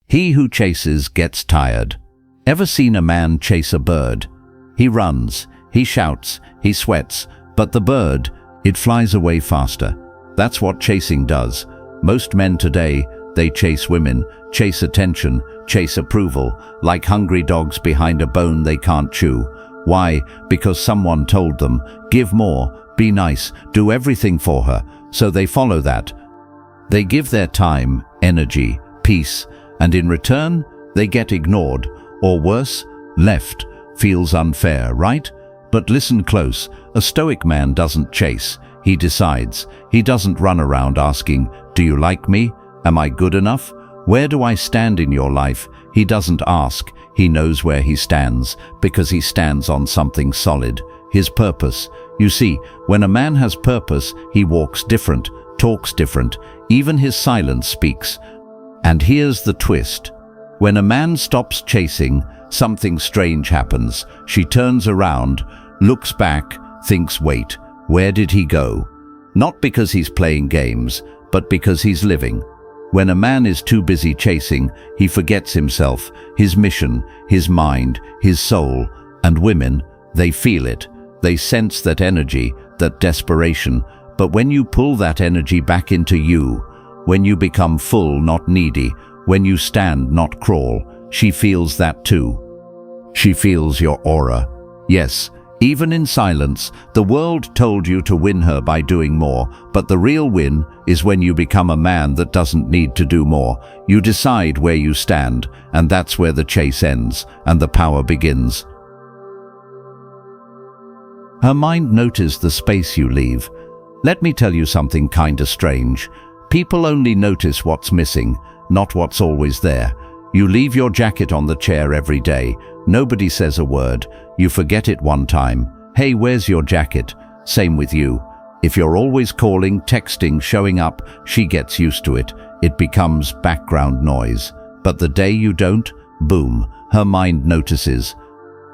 He who chases gets tired. Ever seen a man chase a bird? He runs, he shouts, he sweats, but the bird, it flies away faster. That's what chasing does. Most men today, they chase women, chase attention, chase approval, like hungry dogs behind a bone they can't chew. Why? Because someone told them, give more, be nice, do everything for her, so they follow that. They give their time, energy, peace, and in return, they get ignored, or worse, left. Feels unfair, right? But listen close, a Stoic man doesn't chase, he decides. He doesn't run around asking, do you like me? Am I good enough? Where do I stand in your life? He doesn't ask, he knows where he stands, because he stands on something solid, his purpose. You see, when a man has purpose, he walks different, talks different, even his silence speaks. And here's the twist. When a man stops chasing, something strange happens. She turns around, looks back, thinks, wait, where did he go? Not because he's playing games, but because he's living. When a man is too busy chasing, he forgets himself, his mission, his mind, his soul. And women, they feel it. They sense that energy, that desperation. But when you pull that energy back into you, when you become full, not needy, when you stand, not crawl, she feels that too. She feels your aura. Yes, even in silence, the world told you to win her by doing more, but the real win is when you become a man that doesn't need to do more. You decide where you stand, and that's where the chase ends, and the power begins. Her mind noticed the space you leave. Let me tell you something kinda strange. People only notice what's missing, not what's always there. You leave your jacket on the chair every day. Nobody says a word. You forget it one time. Hey, where's your jacket? Same with you. If you're always calling, texting, showing up, she gets used to it. It becomes background noise. But the day you don't, boom, her mind notices.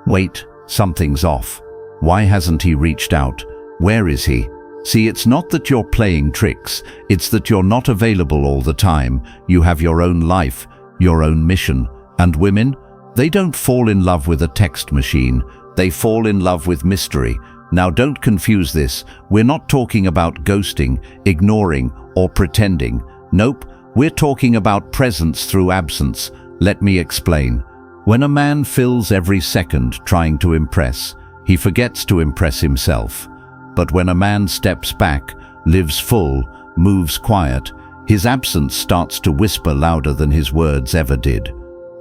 Wait, something's off. Why hasn't he reached out? Where is he? See, it's not that you're playing tricks. It's that you're not available all the time. You have your own life, your own mission. And women, they don't fall in love with a text machine. They fall in love with mystery. Now don't confuse this. We're not talking about ghosting, ignoring, or pretending. Nope, we're talking about presence through absence. Let me explain. When a man fills every second trying to impress, he forgets to impress himself. But when a man steps back, lives full, moves quiet, his absence starts to whisper louder than his words ever did.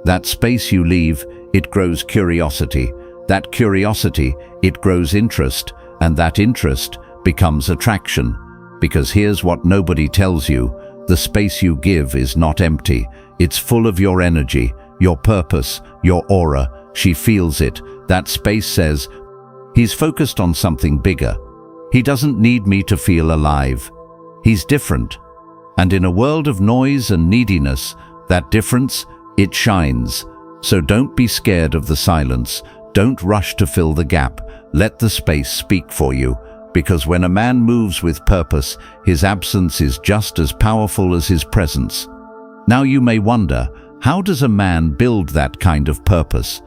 That space you leave, it grows curiosity. That curiosity, it grows interest. And that interest becomes attraction. Because here's what nobody tells you. The space you give is not empty. It's full of your energy, your purpose, your aura. She feels it. That space says, he's focused on something bigger. He doesn't need me to feel alive. He's different. And in a world of noise and neediness, that difference, it shines. So don't be scared of the silence. Don't rush to fill the gap. Let the space speak for you. Because when a man moves with purpose, his absence is just as powerful as his presence. Now you may wonder, how does a man build that kind of purpose?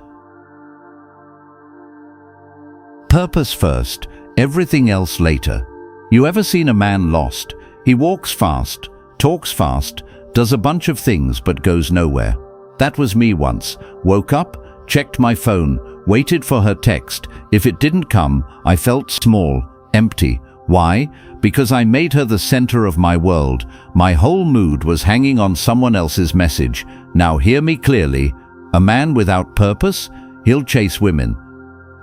Purpose first. Everything else later. You ever seen a man lost? He walks fast, talks fast, does a bunch of things but goes nowhere. That was me once. Woke up, checked my phone, waited for her text. If it didn't come, I felt small, empty. Why? Because I made her the center of my world. My whole mood was hanging on someone else's message. Now hear me clearly. A man without purpose, he'll chase women.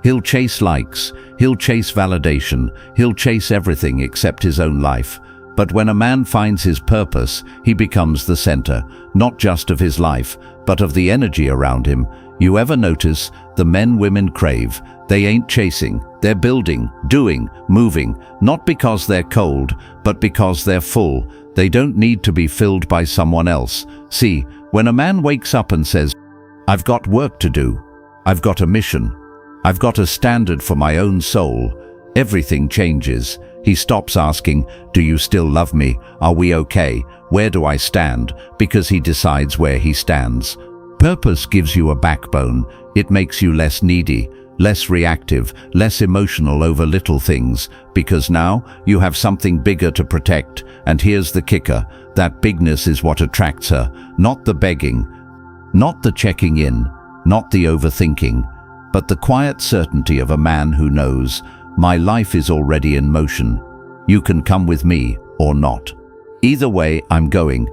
He'll chase likes, he'll chase validation, he'll chase everything except his own life. But when a man finds his purpose, he becomes the center, not just of his life, but of the energy around him. You ever notice the men women crave? They ain't chasing, they're building, doing, moving, not because they're cold, but because they're full. They don't need to be filled by someone else. See, when a man wakes up and says, I've got work to do, I've got a mission, I've got a standard for my own soul, everything changes. He stops asking, "Do you still love me? Are we okay? Where do I stand?" because he decides where he stands. Purpose gives you a backbone. It makes you less needy, less reactive, less emotional over little things, because now you have something bigger to protect. And here's the kicker: that bigness is what attracts her, not the begging, not the checking in, not the overthinking, but the quiet certainty of a man who knows, my life is already in motion. You can come with me or not. Either way, I'm going.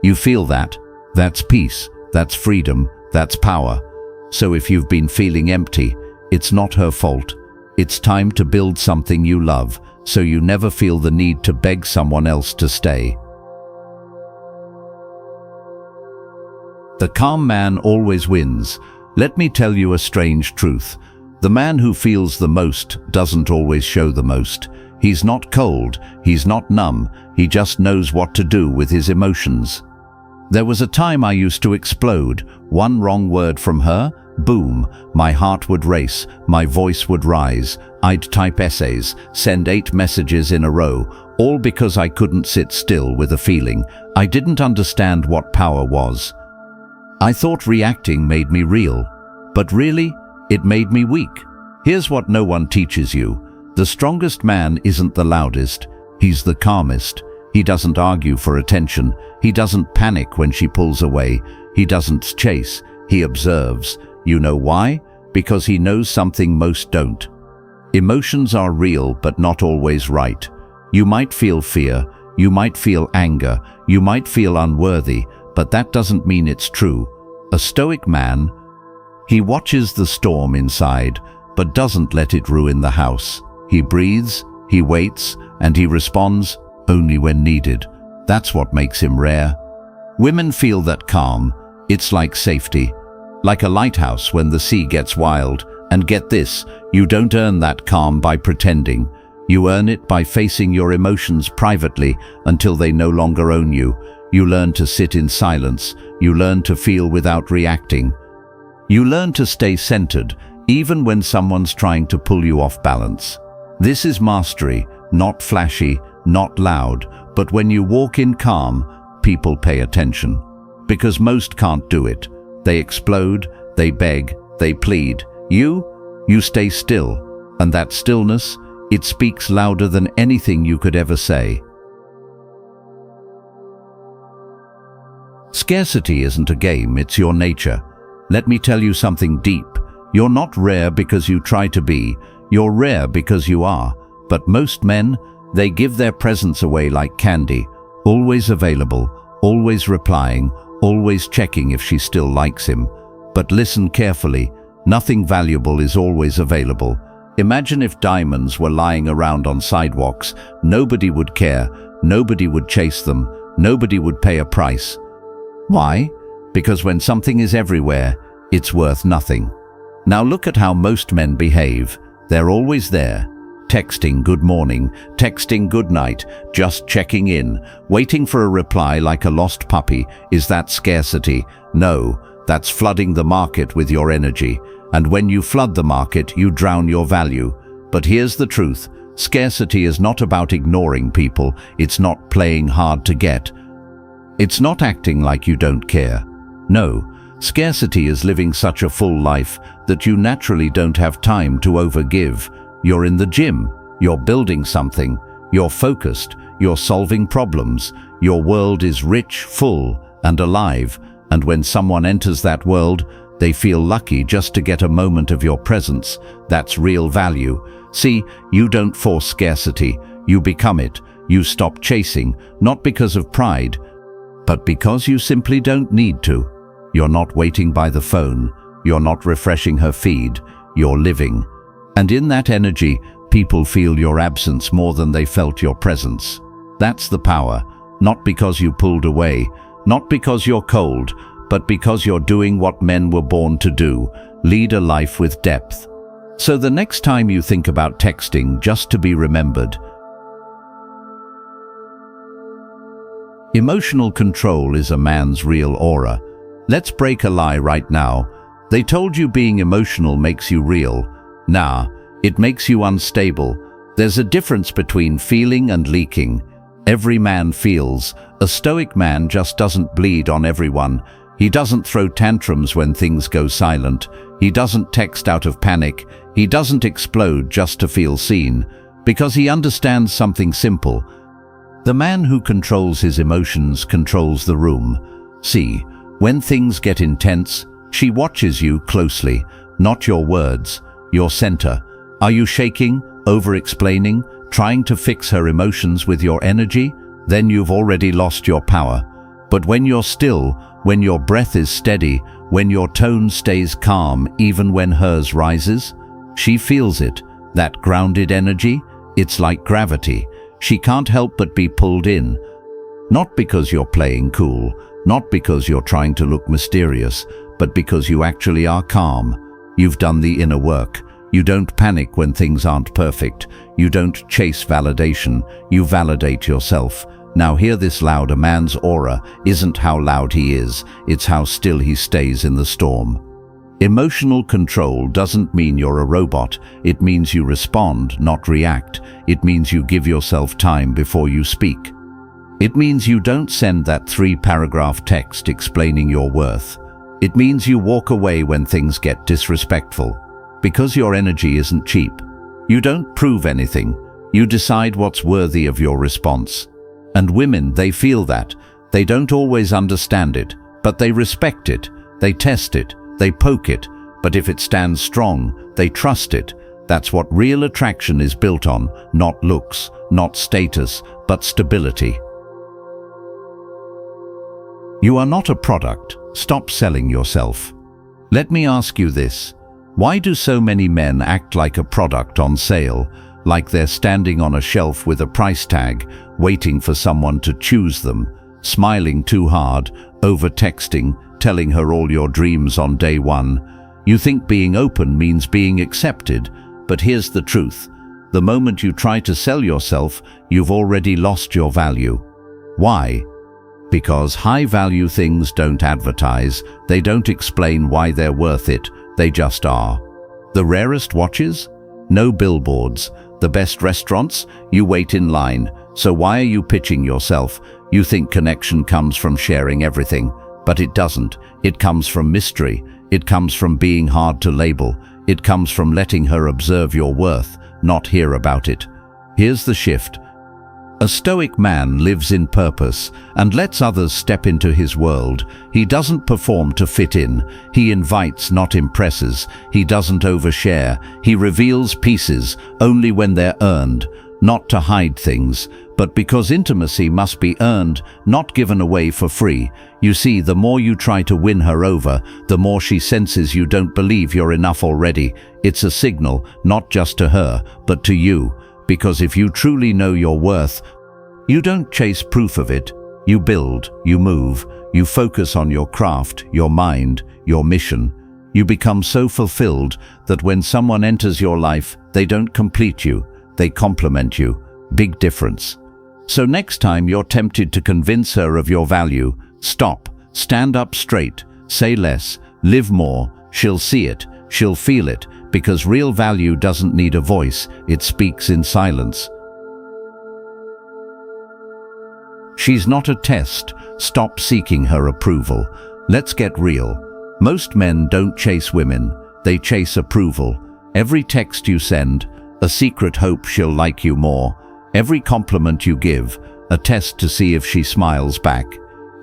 You feel that? That's peace, that's freedom, that's power. So if you've been feeling empty, it's not her fault. It's time to build something you love, so you never feel the need to beg someone else to stay. The calm man always wins. Let me tell you a strange truth. The man who feels the most doesn't always show the most. He's not cold, he's not numb, he just knows what to do with his emotions. There was a time I used to explode. One wrong word from her, boom, my heart would race, my voice would rise. I'd type essays, send 8 messages in a row, all because I couldn't sit still with a feeling. I didn't understand what power was. I thought reacting made me real, but really, it made me weak. Here's what no one teaches you. The strongest man isn't the loudest, he's the calmest. He doesn't argue for attention, he doesn't panic when she pulls away, he doesn't chase, he observes. You know why? Because he knows something most don't. Emotions are real but not always right. You might feel fear, you might feel anger, you might feel unworthy, but that doesn't mean it's true. A stoic man, he watches the storm inside, but doesn't let it ruin the house. He breathes, he waits, and he responds only when needed. That's what makes him rare. Women feel that calm. It's like safety, like a lighthouse when the sea gets wild. And get this, you don't earn that calm by pretending. You earn it by facing your emotions privately until they no longer own you. You learn to sit in silence. You learn to feel without reacting. You learn to stay centered, even when someone's trying to pull you off balance. This is mastery, not flashy, not loud, but when you walk in calm, people pay attention. Because most can't do it. They explode, they beg, they plead. You stay still, and that stillness, it speaks louder than anything you could ever say. Scarcity isn't a game, it's your nature. Let me tell you something deep. You're not rare because you try to be. You're rare because you are. But most men, they give their presence away like candy. Always available, always replying, always checking if she still likes him. But listen carefully. Nothing valuable is always available. Imagine if diamonds were lying around on sidewalks. Nobody would care. Nobody would chase them. Nobody would pay a price. Why? Because when something is everywhere, it's worth nothing. Now look at how most men behave. They're always there. Texting good morning, texting good night, just checking in, waiting for a reply like a lost puppy. Is that scarcity? No, that's flooding the market with your energy. And when you flood the market, you drown your value. But here's the truth. Scarcity is not about ignoring people. It's not playing hard to get. It's not acting like you don't care. No, scarcity is living such a full life that you naturally don't have time to overgive. You're in the gym, you're building something, you're focused, you're solving problems. Your world is rich, full, and alive. And when someone enters that world, they feel lucky just to get a moment of your presence. That's real value. See, you don't force scarcity, you become it. You stop chasing, not because of pride, but because you simply don't need to. You're not waiting by the phone, you're not refreshing her feed, you're living. And in that energy, people feel your absence more than they felt your presence. That's the power, not because you pulled away, not because you're cold, but because you're doing what men were born to do, lead a life with depth. So the next time you think about texting, just to be remembered, emotional control is a man's real aura. Let's break a lie right now. They told you being emotional makes you real. Nah, it makes you unstable. There's a difference between feeling and leaking. Every man feels. A Stoic man just doesn't bleed on everyone. He doesn't throw tantrums when things go silent. He doesn't text out of panic. He doesn't explode just to feel seen, because he understands something simple. The man who controls his emotions controls the room. See, when things get intense, she watches you closely, not your words, your center. Are you shaking, over-explaining, trying to fix her emotions with your energy? Then you've already lost your power. But when you're still, when your breath is steady, when your tone stays calm even when hers rises, she feels it, that grounded energy. It's like gravity. She can't help but be pulled in. Not because you're playing cool, not because you're trying to look mysterious, but because you actually are calm. You've done the inner work. You don't panic when things aren't perfect. You don't chase validation. You validate yourself. Now hear this loud: a man's aura isn't how loud he is, it's how still he stays in the storm. Emotional control doesn't mean you're a robot. It means you respond, not react. It means you give yourself time before you speak. It means you don't send that 3-paragraph text explaining your worth. It means you walk away when things get disrespectful. Because your energy isn't cheap. You don't prove anything. You decide what's worthy of your response. And women, they feel that. They don't always understand it, but they respect it. They test it. They poke it. But if it stands strong, they trust it. That's what real attraction is built on. Not looks, not status, but stability. You are not a product. Stop selling yourself. Let me ask you this. Why do so many men act like a product on sale, like they're standing on a shelf with a price tag, waiting for someone to choose them, smiling too hard, over-texting, telling her all your dreams on day one? You think being open means being accepted, but here's the truth. The moment you try to sell yourself, you've already lost your value. Why? Because high-value things don't advertise, they don't explain why they're worth it, they just are. The rarest watches? No billboards. The best restaurants? You wait in line. So why are you pitching yourself? You think connection comes from sharing everything, but it doesn't. It comes from mystery. It comes from being hard to label. It comes from letting her observe your worth, not hear about it. Here's the shift. A Stoic man lives in purpose and lets others step into his world. He doesn't perform to fit in. He invites, not impresses. He doesn't overshare. He reveals pieces only when they're earned, not to hide things, but because intimacy must be earned, not given away for free. You see, the more you try to win her over, the more she senses you don't believe you're enough already. It's a signal, not just to her, but to you. Because if you truly know your worth, you don't chase proof of it. You build, you move, you focus on your craft, your mind, your mission. You become so fulfilled that when someone enters your life, they don't complete you, they complement you. Big difference. So next time you're tempted to convince her of your value, stop, stand up straight, say less, live more. She'll see it, she'll feel it, because real value doesn't need a voice, it speaks in silence. She's not a test. Stop seeking her approval. Let's get real. Most men don't chase women, they chase approval. Every text you send, a secret hope she'll like you more. Every compliment you give, a test to see if she smiles back.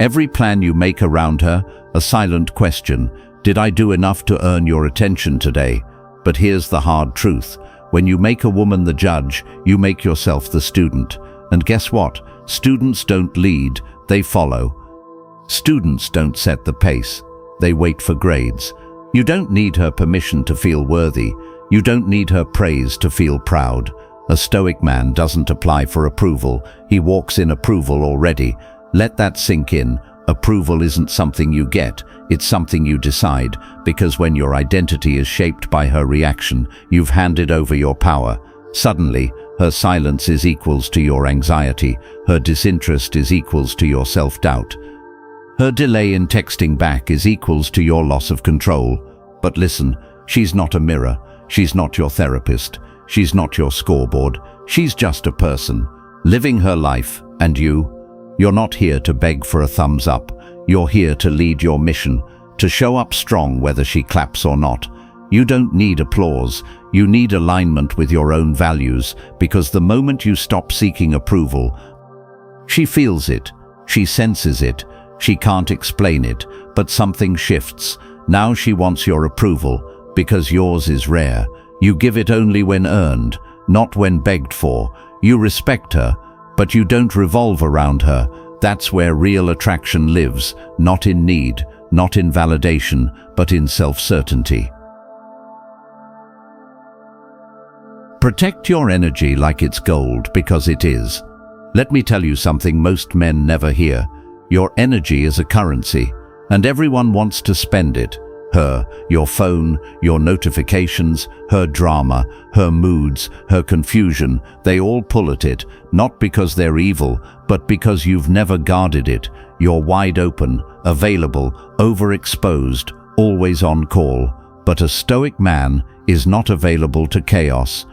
Every plan you make around her, a silent question. Did I do enough to earn your attention today? But here's the hard truth. When you make a woman the judge, you make yourself the student. And guess what? Students don't lead, they follow. Students don't set the pace, they wait for grades. You don't need her permission to feel worthy. You don't need her praise to feel proud. A Stoic man doesn't apply for approval, he walks in approval already. Let that sink in. Approval isn't something you get, it's something you decide, because when your identity is shaped by her reaction, you've handed over your power. Suddenly, her silence is equals to your anxiety, her disinterest is equals to your self-doubt. Her delay in texting back is equals to your loss of control. But listen, she's not a mirror, she's not your therapist, she's not your scoreboard, She's just a person, living her life, and you're not here to beg for a thumbs up. You're here to lead your mission, to show up strong whether she claps or not. You don't need applause, you need alignment with your own values, because the moment you stop seeking approval, she feels it, she senses it, she can't explain it, but something shifts. Now she wants your approval, because yours is rare. You give it only when earned, not when begged for. You respect her, but you don't revolve around her. That's where real attraction lives, not in need, not in validation, but in self-certainty. Protect your energy like it's gold, because it is. Let me tell you something most men never hear. Your energy is a currency, and everyone wants to spend it. Her, your phone, your notifications, her drama, her moods, her confusion, they all pull at it, not because they're evil, but because you've never guarded it. You're wide open, available, overexposed, always on call. But a stoic man is not available to chaos.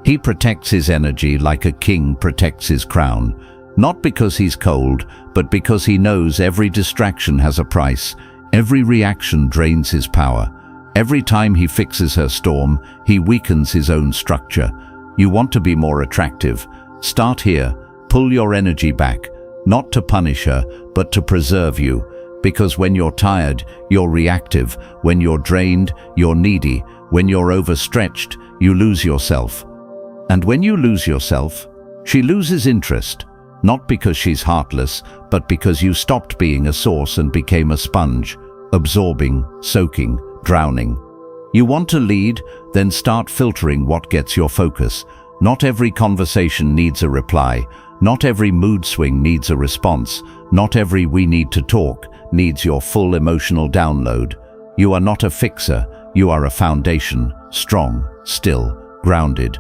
He protects his energy like a king protects his crown, not because he's cold, but because he knows every distraction has a price. Every reaction drains his power. Every time he fixes her storm, he weakens his own structure. You want to be more attractive? Start here. Pull your energy back, not to punish her, but to preserve you. Because when you're tired, you're reactive. When you're drained, you're needy. When you're overstretched, you lose yourself. And when you lose yourself, she loses interest. Not because she's heartless, but because you stopped being a source and became a sponge, absorbing, soaking, drowning. You want to lead? Then start filtering what gets your focus. Not every conversation needs a reply. Not every mood swing needs a response. Not every "we need to talk" needs your full emotional download. You are not a fixer. You are a foundation, strong, still, grounded.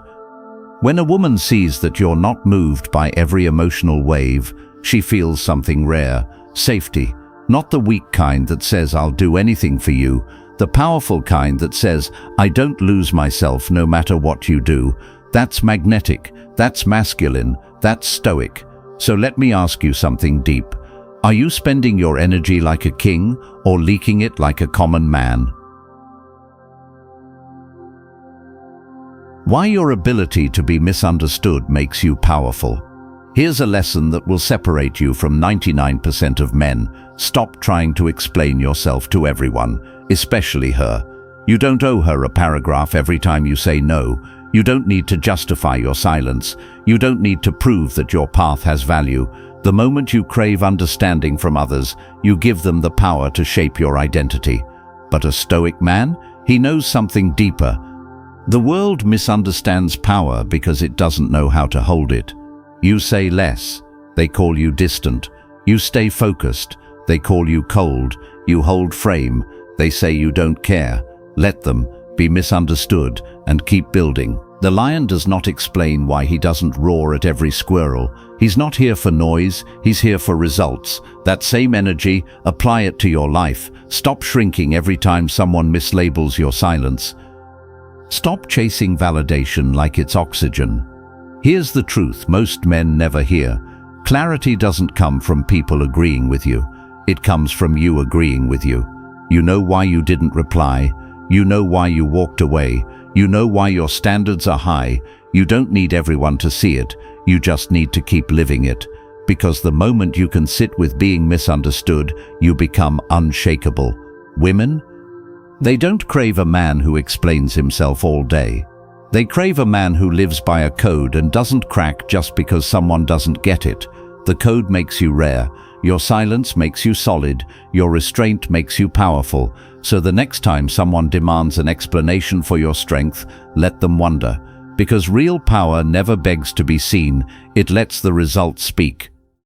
When a woman sees that you're not moved by every emotional wave, she feels something rare, safety. Not the weak kind that says, "I'll do anything for you." The powerful kind that says, "I don't lose myself no matter what you do." That's magnetic, that's masculine, that's stoic. So let me ask you something deep. Are you spending your energy like a king or leaking it like a common man? Why your ability to be misunderstood makes you powerful. Here's a lesson that will separate you from 99% of men. Stop trying to explain yourself to everyone, especially her. You don't owe her a paragraph every time you say no. You don't need to justify your silence. You don't need to prove that your path has value. The moment you crave understanding from others, you give them the power to shape your identity. But a stoic man, he knows something deeper. The world misunderstands power because it doesn't know how to hold it. You say less, they call you distant. You stay focused, they call you cold. You hold frame, they say you don't care. Let them be misunderstood and keep building. The lion does not explain why he doesn't roar at every squirrel. He's not here for noise, he's here for results. That same energy, apply it to your life. Stop shrinking every time someone mislabels your silence. Stop chasing validation like it's oxygen. Here's the truth most men never hear. Clarity doesn't come from people agreeing with you. It comes from you agreeing with you. You know why you didn't reply. You know why you walked away. You know why your standards are high. You don't need everyone to see it. You just need to keep living it. Because the moment you can sit with being misunderstood, you become unshakable. Women? They don't crave a man who explains himself all day. They crave a man who lives by a code and doesn't crack just because someone doesn't get it. The code makes you rare. Your silence makes you solid. Your restraint makes you powerful. So the next time someone demands an explanation for your strength, let them wonder. Because real power never begs to be seen. It lets the results speak.